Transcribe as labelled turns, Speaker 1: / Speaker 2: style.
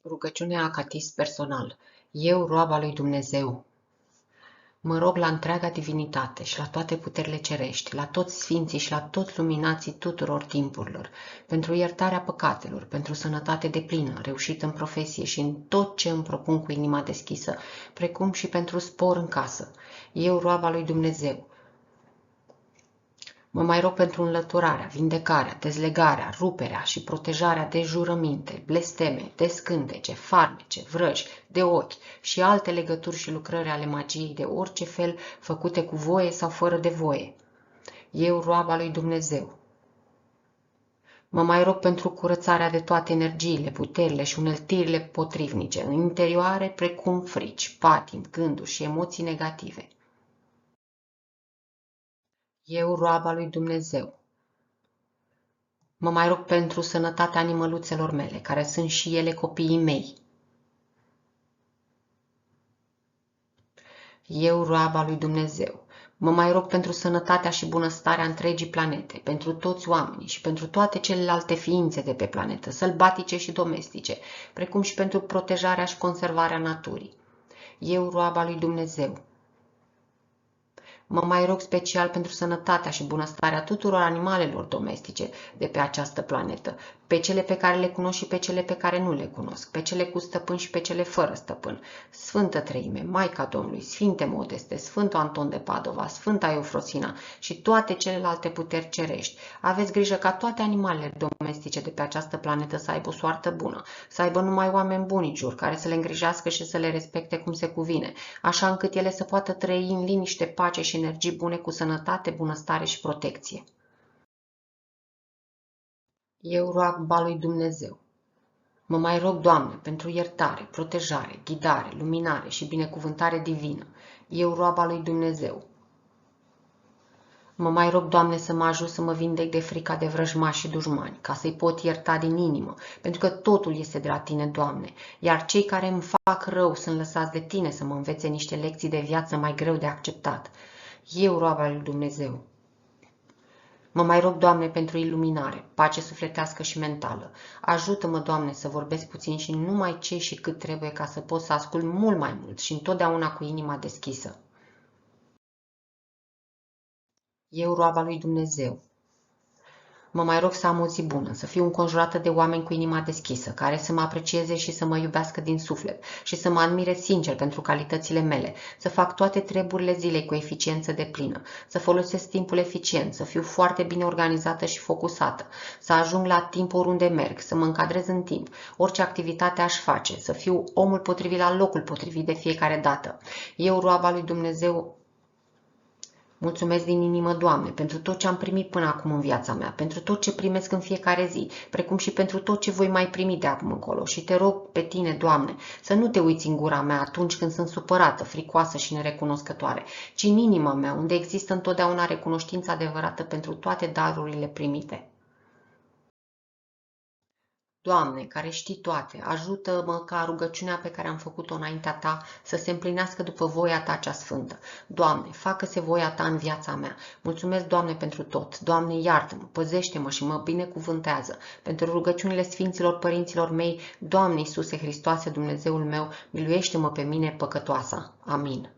Speaker 1: Rugăciunea acatist personal. Eu, roaba lui Dumnezeu, mă rog la întreaga divinitate și la toate puterile cerești, la toți sfinții și la toți luminații tuturor timpurilor, pentru iertarea păcatelor, pentru sănătate deplină, reușită în profesie și în tot ce îmi propun cu inima deschisă, precum și pentru spor în casă. Eu, roaba lui Dumnezeu, mă mai rog pentru înlăturarea, vindecarea, dezlegarea, ruperea și protejarea de jurăminte, blesteme, de scântece, farmece, vrăji, de ochi și alte legături și lucrări ale magiei de orice fel, făcute cu voie sau fără de voie. Eu, roaba lui Dumnezeu, mă mai rog pentru curățarea de toate energiile, puterile și uneltirile potrivnice, în interioare, precum frici, patimi, gânduri și emoții negative. Eu, roaba lui Dumnezeu, mă mai rog pentru sănătatea animăluțelor mele, care sunt și ele copiii mei. Eu, roaba lui Dumnezeu, mă mai rog pentru sănătatea și bunăstarea întregii planete, pentru toți oamenii și pentru toate celelalte ființe de pe planetă, sălbatice și domestice, precum și pentru protejarea și conservarea naturii. Eu, roaba lui Dumnezeu, mă mai rog special pentru sănătatea și bunăstarea tuturor animalelor domestice de pe această planetă, pe cele pe care le cunosc și pe cele pe care nu le cunosc, pe cele cu stăpân și pe cele fără stăpân. Sfântă Treime, Maica Domnului, Sfinte Modeste, Sfântul Anton de Padova, Sfânta Eufrosina și toate celelalte puteri cerești. Aveți grijă ca toate animalele domestice de pe această planetă să aibă o soartă bună, să aibă numai oameni buni în jur, care să le îngrijească și să le respecte cum se cuvine, așa încât ele să poată trăi în liniște, pace și energii bune cu sănătate, bunăstare și protecție. Eu, roaba lui Dumnezeu, mă mai rog, Doamne, pentru iertare, protejare, ghidare, luminare și binecuvântare divină. Eu, roaba lui Dumnezeu, mă mai rog, Doamne, să mă ajut să mă vindec de frica de vrăjmași și dușmani, ca să-i pot ierta din inimă, pentru că totul este de la Tine, Doamne, iar cei care îmi fac rău sunt lăsați de Tine să mă învețe niște lecții de viață mai greu de acceptat. Eu, roaba lui Dumnezeu, mă mai rog, Doamne, pentru iluminare, pace sufletească și mentală. Ajută-mă, Doamne, să vorbesc puțin și numai ce și cât trebuie ca să pot să ascult mult mai mult și întotdeauna cu inima deschisă. Eu, roaba lui Dumnezeu, mă mai rog să am o zi bună, să fiu înconjurată de oameni cu inima deschisă, care să mă aprecieze și să mă iubească din suflet și să mă admire sincer pentru calitățile mele, să fac toate treburile zilei cu eficiență deplină, să folosesc timpul eficient, să fiu foarte bine organizată și focusată, să ajung la timp oriunde merg, să mă încadrez în timp, orice activitate aș face, să fiu omul potrivit la locul potrivit de fiecare dată. Eu, roaba lui Dumnezeu, mulțumesc din inimă, Doamne, pentru tot ce am primit până acum în viața mea, pentru tot ce primesc în fiecare zi, precum și pentru tot ce voi mai primi de acum încolo. Și te rog pe Tine, Doamne, să nu te uiți în gura mea atunci când sunt supărată, fricoasă și nerecunoscătoare, ci în inima mea, unde există întotdeauna recunoștință adevărată pentru toate darurile primite. Doamne, care știi toate, ajută-mă ca rugăciunea pe care am făcut-o înaintea Ta să se împlinească după voia Ta cea sfântă. Doamne, facă-se voia Ta în viața mea. Mulțumesc, Doamne, pentru tot. Doamne, iartă-mă, păzește-mă și mă binecuvântează. Pentru rugăciunile Sfinților Părinților mei, Doamne Iisuse Hristoase, Dumnezeul meu, miluiește-mă pe mine, păcătoasa. Amin.